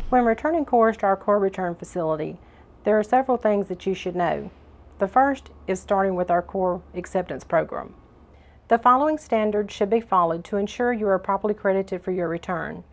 When returning cores to our core return facility, there are several things that you should know. The first is starting with our core acceptance program. The following standards should be followed to ensure you are properly credited for your return.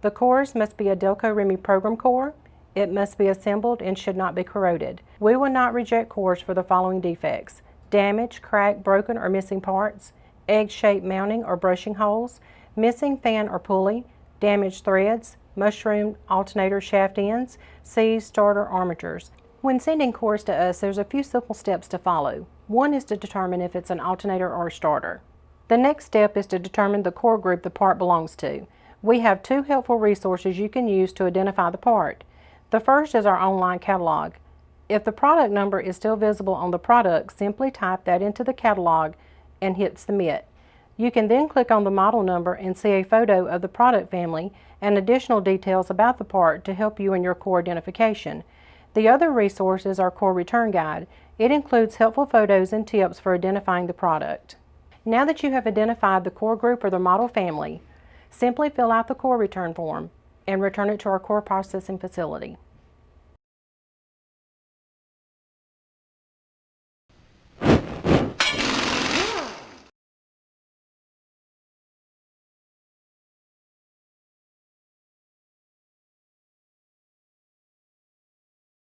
The cores must be a Delco Remy program core. It must be assembled and should not be corroded. We will not reject cores for the following defects: damaged, cracked, broken, or missing parts, egg-shaped mounting or brushing holes, missing fan or pulley, damaged threads, mushroom alternator shaft ends, seized starter armatures. When sending cores to us, there's a few simple steps to follow. One is to determine if it's an alternator or a starter. The next step is to determine the core group the part belongs to. We have two helpful resources you can use to identify the part. The first is our online catalog. If the product number is still visible on the product, simply type that into the catalog and hit submit. You can then click on the model number and see a photo of the product family and additional details about the part to help you in your core identification. The other resource is our core return guide. It includes helpful photos and tips for identifying the product. Now that you have identified the core group or the model family, simply fill out the core return form and return it to our core processing facility.